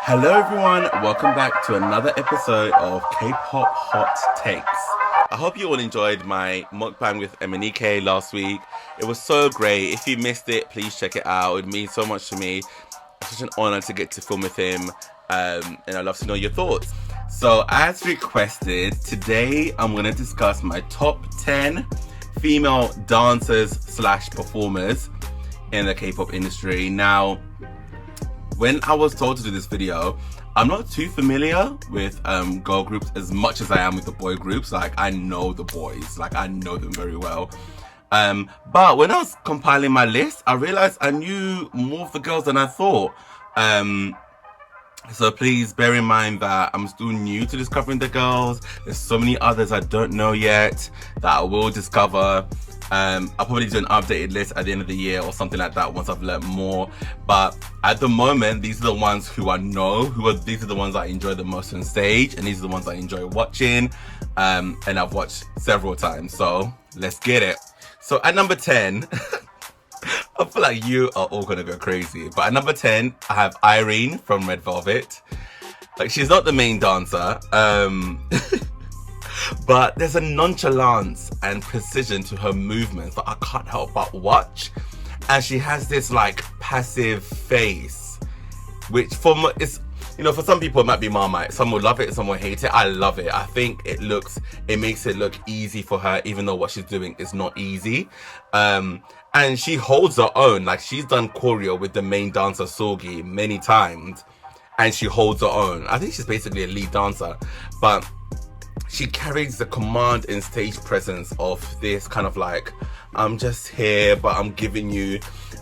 Hello everyone, welcome back to another episode of K-Pop Hot Takes. I hope you all enjoyed my mukbang with MNEK last week. It was so great. If you missed it, please check it out. It means so much to me. It's such an honor to get to film with him, and I'd love to know your thoughts. So as requested, today I'm going to discuss my top 10 female dancers / performers in the K-pop industry. Now, when I was told to do this video, I'm not too familiar with girl groups as much as I am with the boy groups. Like, I know the boys, like I know them very well. But when I was compiling my list, I realized I knew more of the girls than I thought. So please bear in mind that I'm still new to discovering the girls. There's so many others I don't know yet that I will discover. I'll probably do an updated list at the end of the year or something like that once I've learned more. But at the moment, these are the ones who I know, these are the ones I enjoy the most on stage, and these are the ones I enjoy watching, and I've watched several times. So let's get it. So at number 10, I feel like you are all gonna go crazy. But at number 10, I have Irene from Red Velvet. Like, she's not the main dancer. But there's a nonchalance and precision to her movements that I can't help but watch. And she has this like passive face, which for some people it might be Marmite. Some will love it, some will hate it. I love it. I think it makes it look easy for her, even though what she's doing is not easy. And she holds her own. Like, she's done choreo with the main dancer Sorgi many times, and she holds her own. I think she's basically a lead dancer, but she carries the command and stage presence of this kind of like, I'm just here, but I'm giving you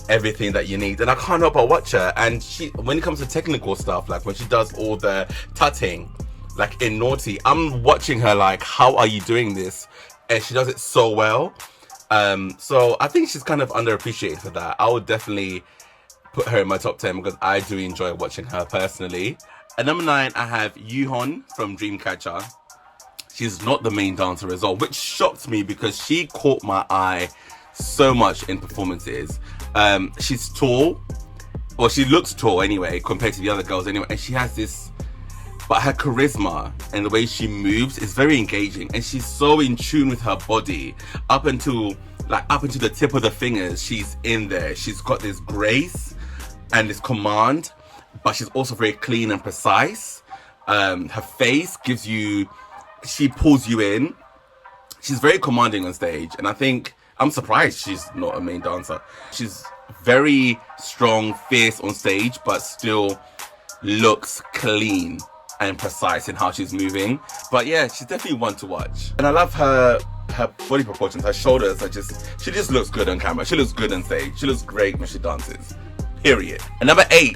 everything that you need. And I can't help but watch her. And when it comes to technical stuff, like when she does all the tutting, like in Naughty, I'm watching her like, how are you doing this? And she does it so well. So I think she's kind of underappreciated for that. I would definitely put her in my top 10 because I do enjoy watching her personally. At number 9, I have Hyohyun from Dreamcatcher. She's not the main dancer as well, which shocked me because she caught my eye so much in performances. She's tall, or she looks tall anyway, compared to the other girls anyway, and she has this, but her charisma and the way she moves is very engaging, and she's so in tune with her body up until the tip of the fingers. She's in there. She's got this grace and this command, but she's also very clean and precise. Her face gives you, she pulls you in. She's very commanding on stage, and I think I'm surprised she's not a main dancer. She's very strong, fierce on stage, but still looks clean and precise in how she's moving. But yeah, she's definitely one to watch. And I love her body proportions. Her shoulders are she just looks good on camera. She looks good on stage. She looks great when she dances. Period. And number 8,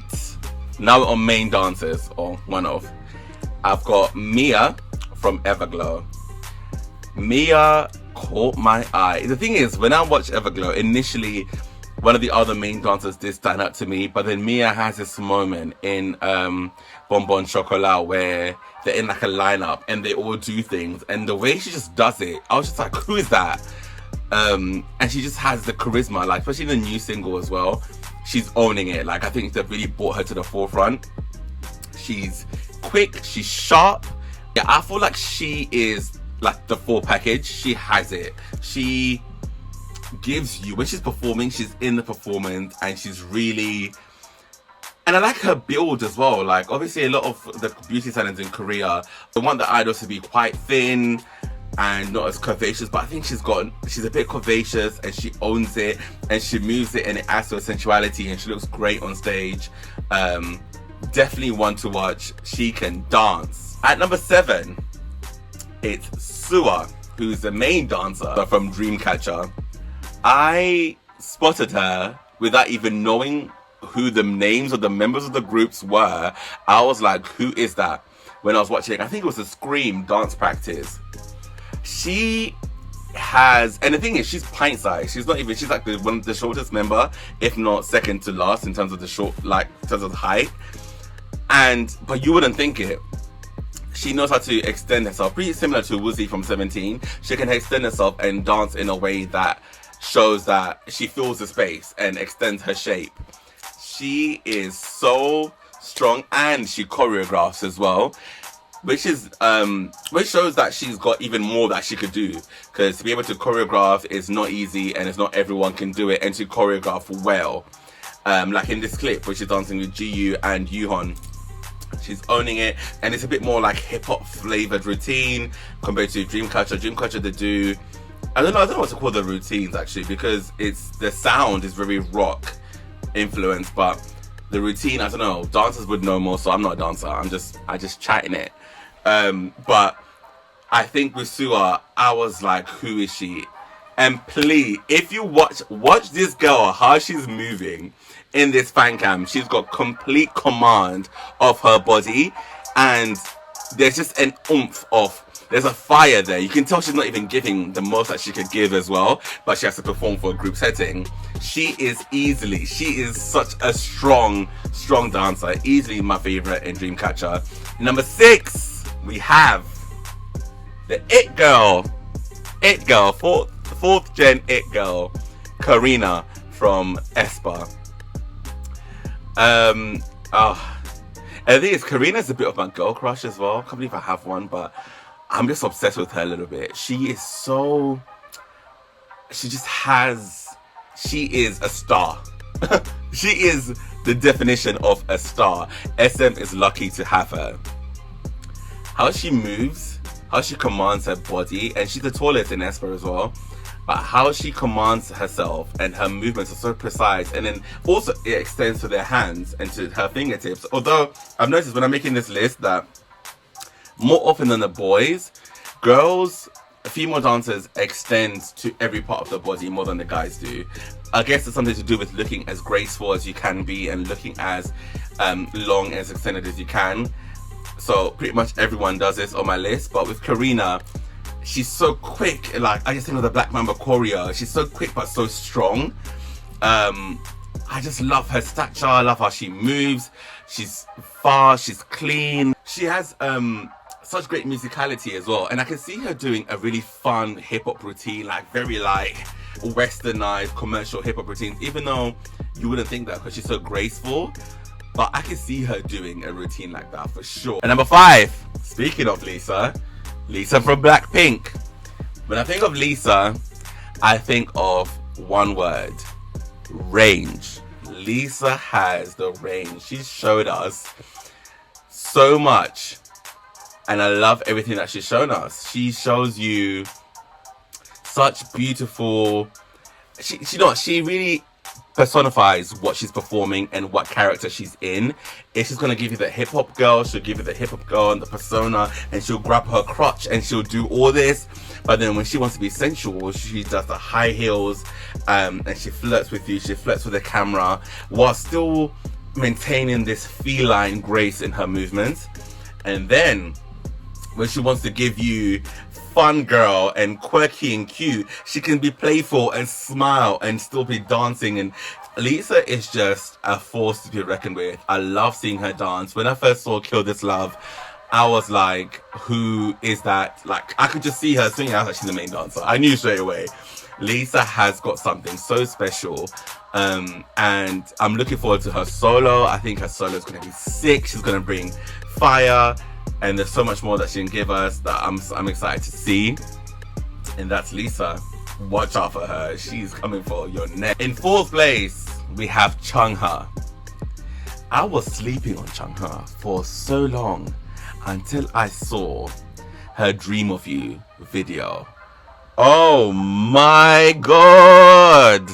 now we're on main dancers, or one of. I've got Mia from Everglow. Mia caught my eye. The thing is, when I watched Everglow, initially one of the other main dancers did stand out to me, but then Mia has this moment in Bonbon Chocolat where they're in like a lineup and they all do things, and the way she just does it, I was just like, who is that? And she just has the charisma, like especially in the new single as well. She's owning it. Like, I think they've really brought her to the forefront. She's quick, she's sharp. Yeah, I feel like she is like the full package. She has it. She gives you, when she's performing, she's in the performance, and she's really, and I like her build as well. Like, obviously a lot of the beauty salons in Korea, they want the idols to be quite thin and not as curvaceous, but I think she's a bit curvaceous, and she owns it, and she moves it, and it adds to her sensuality, and she looks great on stage. Definitely one to watch. She can dance. At number 7, it's Suer, who's the main dancer from Dreamcatcher. I spotted her without even knowing who the names of the members of the groups were. I was like, who is that? When I was watching, I think it was a Scream dance practice. She has, and the thing is, she's pint sized. She's like one of the shortest member, if not second to last in terms of in terms of height. But you wouldn't think it. She knows how to extend herself, pretty similar to Woozi from 17. She can extend herself and dance in a way that shows that she fills the space and extends her shape. She is so strong, and she choreographs as well, which shows that she's got even more that she could do, because to be able to choreograph is not easy, and it's not everyone can do it, and to choreograph well, like in this clip where she's dancing with GU and Hyohyun. She's owning it, and it's a bit more like hip-hop flavored routine compared to Dreamcatcher. They do, I don't know what to call the routines actually, because the sound is very rock influenced, but the routine, I don't know, dancers would know more, so I'm not a dancer, I just chatting it. But I think with Suer, I was like, who is she? And please, if you watch this girl, how she's moving in this fan cam, she's got complete command of her body, and there's just an oomph there's a fire there. You can tell she's not even giving the most that she could give as well, but she has to perform for a group setting. She is such a strong dancer. Easily my favorite in Dreamcatcher. Number 6, we have the It Girl, fourth gen It Girl, Karina from aespa. And the thing is, Karina's a bit of my girl crush as well. I can't believe I have one, but I'm just obsessed with her a little bit. She is a star. She is the definition of a star. SM is lucky to have her. How she moves, how she commands her body, and she's the tallest in aespa as well. But how she commands herself and her movements are so precise, and then also it extends to their hands and to her fingertips. Although I've noticed when I'm making this list that more often than the boys, female dancers extend to every part of the body more than the guys do. I guess it's something to do with looking as graceful as you can be and looking as long and as extended as you can. So pretty much everyone does this on my list, but with Karina, she's so quick. Like, I just think of the Black Mamba choreo. She's so quick but so strong. I just love her stature. I love how she moves. She's fast. She's clean. She has such great musicality as well. And I can see her doing a really fun hip-hop routine, like very like westernized commercial hip-hop routines, even though you wouldn't think that because she's so graceful. But I can see her doing a routine like that for sure. And number 5, speaking of Lisa from Blackpink. When I think of Lisa, I think of one word: range. Lisa has the range. She's showed us so much, and I love everything that she's shown us. She shows you such beautiful, she really personifies what she's performing and what character she's in. If she's gonna give you the hip-hop girl, she'll give you the hip-hop girl and the persona, and she'll grab her crotch and she'll do all this. But then when she wants to be sensual, she does the high heels, and she flirts with you, she flirts with the camera, while still maintaining this feline grace in her movements. And then when she wants to give you fun girl and quirky and cute, she can be playful and smile and still be dancing. And Lisa is just a force to be reckoned with. I love seeing her dance. When I first saw Kill This Love, I was like, who is that? Like, I could just see her singing. I was like, she's the main dancer. I knew straight away. Lisa has got something so special. And I'm looking forward to her solo. I think her solo is going to be sick. She's going to bring fire. And there's so much more that she can give us that I'm excited to see. And that's Lisa. Watch out for her. She's coming for your neck. In 4th place, we have ChungHa. I was sleeping on ChungHa for so long until I saw her Dream of You video. Oh my god.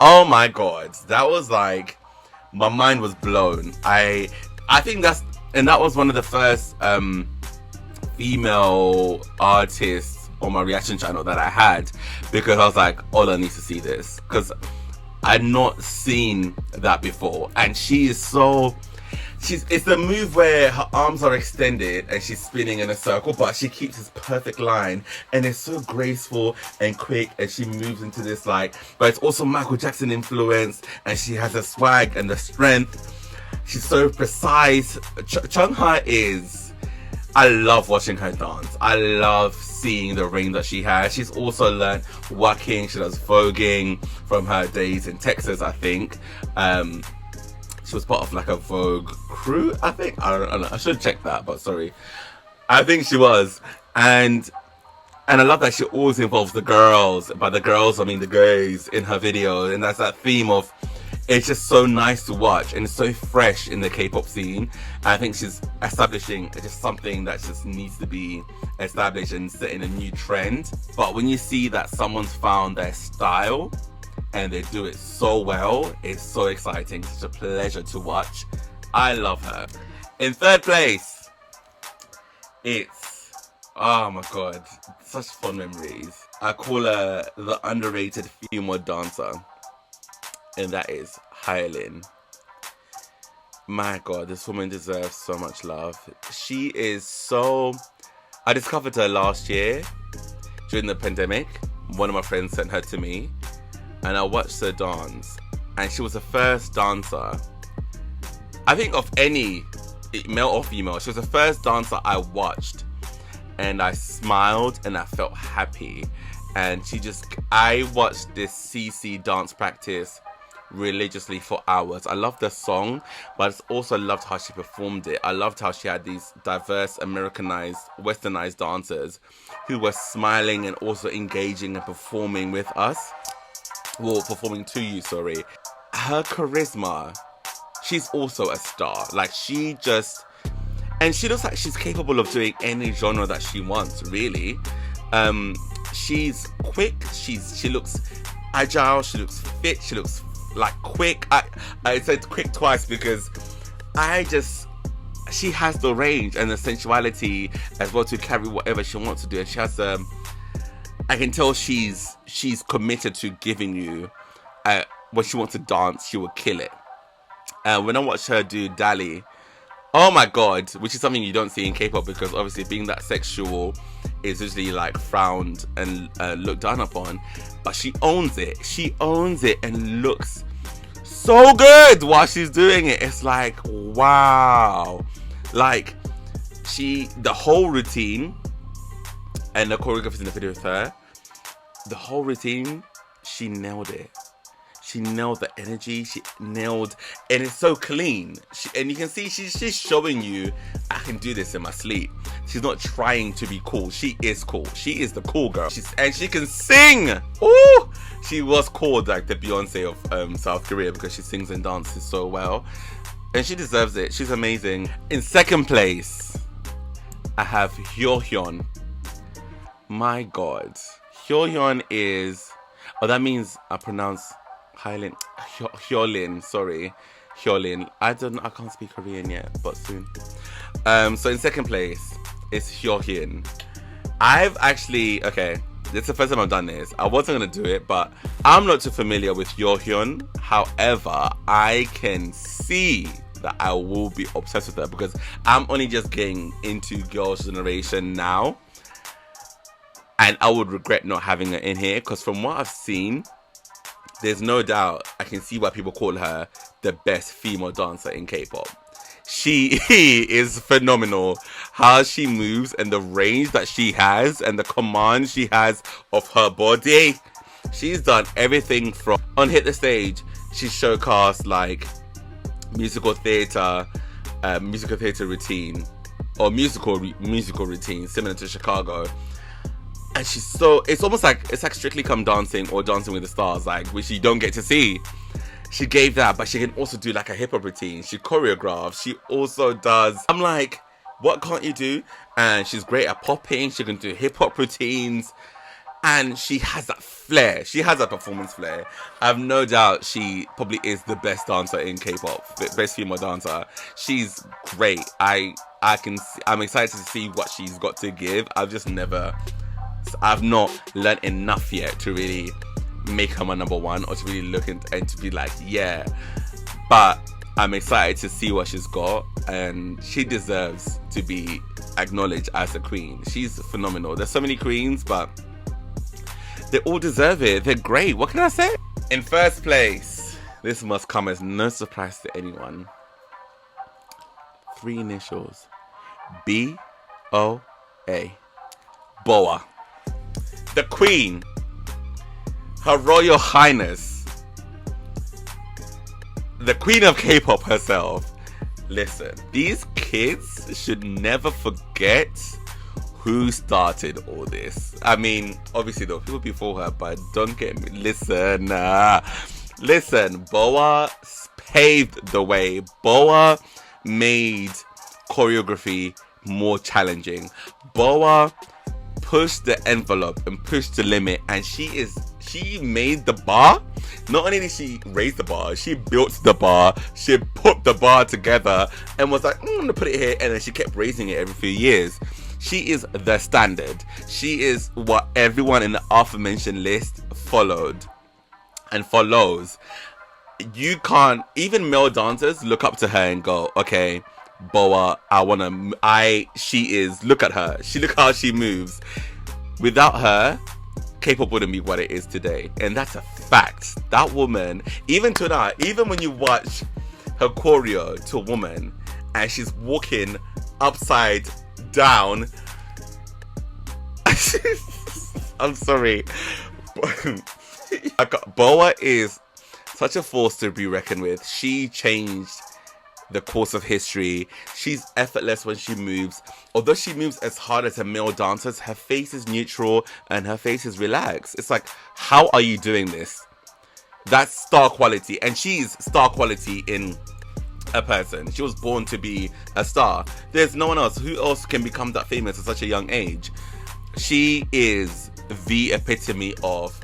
Oh my god. That was like, my mind was blown. I think that was one of the first female artists on my reaction channel that I had, because I was like, oh, I need to see this, because I'd not seen that before. And it's the move where her arms are extended and she's spinning in a circle, but she keeps this perfect line, and it's so graceful and quick, and she moves into this like, but it's also Michael Jackson influence, and she has the swag and the strength. She's so precise. ChungHa I love watching her dance. I love seeing the range that she has. She's also learned working. She does voguing from her days in Texas, I think. She was part of like a Vogue crew, I think. I don't know. I should check that, but sorry. I think she was. And I love that she always involves the girls. By the girls, I mean the gays in her video. And that's that theme of, it's just so nice to watch and it's so fresh in the K-pop scene. And I think she's establishing just something that just needs to be established and setting a new trend. But when you see that someone's found their style and they do it so well, it's so exciting. It's such a pleasure to watch. I love her. In third place, it's, oh my god, such fun memories. I call her the underrated female dancer, and that is Hyohyun. My god, this woman deserves so much love. She is so... I discovered her last year during the pandemic. One of my friends sent her to me and I watched her dance, and she was the first dancer, I think, of any male or female. She was the first dancer I watched and I smiled and I felt happy. And I watched this CC dance practice religiously for hours. I loved the song, but I also loved how she performed it. I loved how she had these diverse Americanized, westernized dancers who were smiling and also engaging and performing with us. Well, performing to you, sorry. Her charisma, she's also a star. Like, she looks like she's capable of doing any genre that she wants, really. She's quick, she looks agile, she looks fit, she looks like quick. I said quick twice because she has the range and the sensuality as well to carry whatever she wants to do. And she has I can tell she's committed to giving you when she wants to dance, she will kill it. When I watched her do Dali, oh my god, which is something you don't see in K-pop because obviously being that sexual is usually like frowned and looked down upon, but she owns it. She owns it and looks so good while she's doing it. It's like, wow. Like, the whole routine and the choreography in the video with her, the whole routine, she nailed it. She nailed the energy. She nailed, and it's so clean. And you can see she's showing you, I can do this in my sleep. She's not trying to be cool. She is cool. She is the cool girl. And she can sing. Ooh, she was called like the Beyonce of South Korea because she sings and dances so well, and she deserves it. She's amazing. In second place, I have Hyohyun. My god, Hyohyun is. Oh, that means I pronounce Hyohyun, sorry. Hyohyun. I can't speak Korean yet, but soon. So in second place is Hyohyun. Okay, this is the first time I've done this. I wasn't gonna do it, but I'm not too familiar with Hyohyun. However, I can see that I will be obsessed with her because I'm only just getting into Girls' Generation now. And I would regret not having her in here because from what I've seen, there's no doubt I can see why people call her the best female dancer in K-pop. She is phenomenal. How she moves and the range that she has and the command she has of her body. She's done everything from on Hit the Stage. She's showcased like musical theater routine or musical routine similar to Chicago. And it's almost like, it's like Strictly Come Dancing or Dancing with the Stars, like, which you don't get to see. She gave that, but she can also do like a hip hop routine. She choreographs. She also does, I'm like, what can't you do? And she's great at popping. She can do hip hop routines. And she has that flair. She has that performance flair. I have no doubt she probably is the best dancer in K-pop, best female dancer. She's great. I'm excited to see what she's got to give. I've not learned enough yet to really make her my number one or to really look and to be like, yeah. But I'm excited to see what she's got, and she deserves to be acknowledged as a queen. She's phenomenal. There's so many queens, but they all deserve it. They're great. What can I say? In first place, this must come as no surprise to anyone. 3 initials. BoA. BoA. The Queen, Her Royal Highness, the queen of K-pop herself. Listen, these kids should never forget who started all this. I mean, obviously there were people before her, but don't get me. Listen, BoA paved the way. BoA made choreography more challenging. BoA pushed the envelope and pushed the limit, and she made the bar. Not only did she raise the bar, she built the bar. She put the bar together and was like, I'm gonna put it here, and then she kept raising it every few years. She is the standard. She is what everyone in the aforementioned list followed and follows. You can't, even male dancers look up to her and go, okay, BoA, look at her. Look how she moves. Without her, K-pop wouldn't be what it is today. And that's a fact. That woman, even to now, even when you watch her choreo to a woman and she's walking upside down. I'm sorry. BoA is such a force to be reckoned with. She changed the course of history. She's effortless when she moves. Although she moves as hard as her male dancers, her face is neutral and her face is relaxed. It's like, how are you doing this? That's star quality, and she's star quality in a person. She was born to be a star. There's no one else. Who else can become that famous at such a young age? She is the epitome of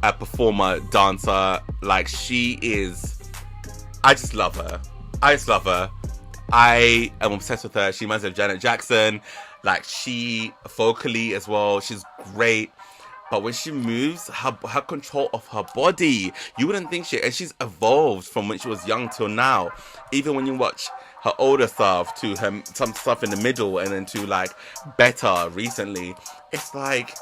a performer, dancer. Like, she is, I just love her. I am obsessed with her. She reminds me of Janet Jackson. Like, she vocally as well, she's great. But when she moves, her control of her body, you wouldn't think and she's evolved from when she was young till now. Even when you watch her older stuff to some stuff in the middle and then to like better recently, it's like,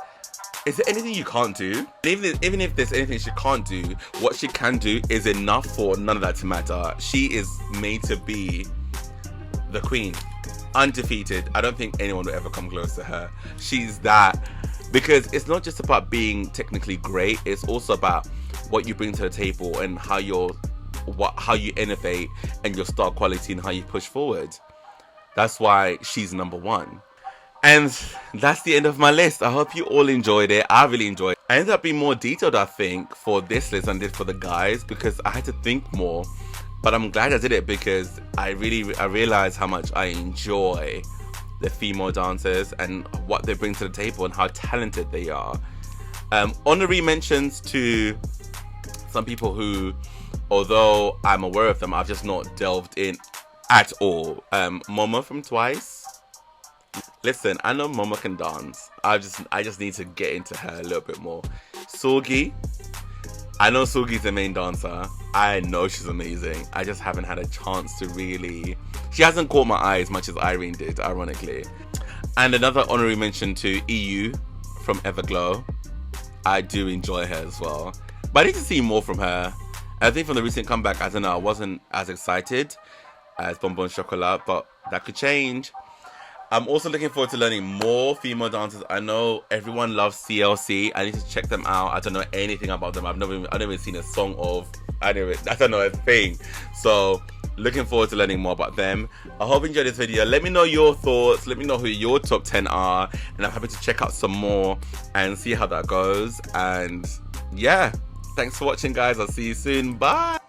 is there anything you can't do? Even if there's anything she can't do, what she can do is enough for none of that to matter. She is made to be the queen, undefeated. I don't think anyone will ever come close to her. She's that. Because it's not just about being technically great, it's also about what you bring to the table and how you innovate and your star quality and how you push forward. That's why she's number one. And that's the end of my list. I hope you all enjoyed it. I really enjoyed it. I ended up being more detailed, I think, for this list than I did for the guys because I had to think more. But I'm glad I did it because I realized how much I enjoy the female dancers and what they bring to the table and how talented they are. Honorary mentions to some people who, although I'm aware of them, I've just not delved in at all. Momo from Twice. Listen, I know Momo can dance. I just need to get into her a little bit more. Sorgi. I know Sorgi's the main dancer. I know she's amazing. I just haven't had a chance to really... She hasn't caught my eye as much as Irene did, ironically. And another honorary mention to EU from Everglow. I do enjoy her as well. But I need to see more from her. I think from the recent comeback, I don't know, I wasn't as excited as Bonbon Chocolat, but that could change. I'm also looking forward to learning more female dancers. I know everyone loves CLC. I need to check them out. I don't know anything about them. I've never even seen a song of... I don't know a thing. So, looking forward to learning more about them. I hope you enjoyed this video. Let me know your thoughts. Let me know who your top 10 are. And I'm happy to check out some more and see how that goes. And yeah, thanks for watching, guys. I'll see you soon. Bye.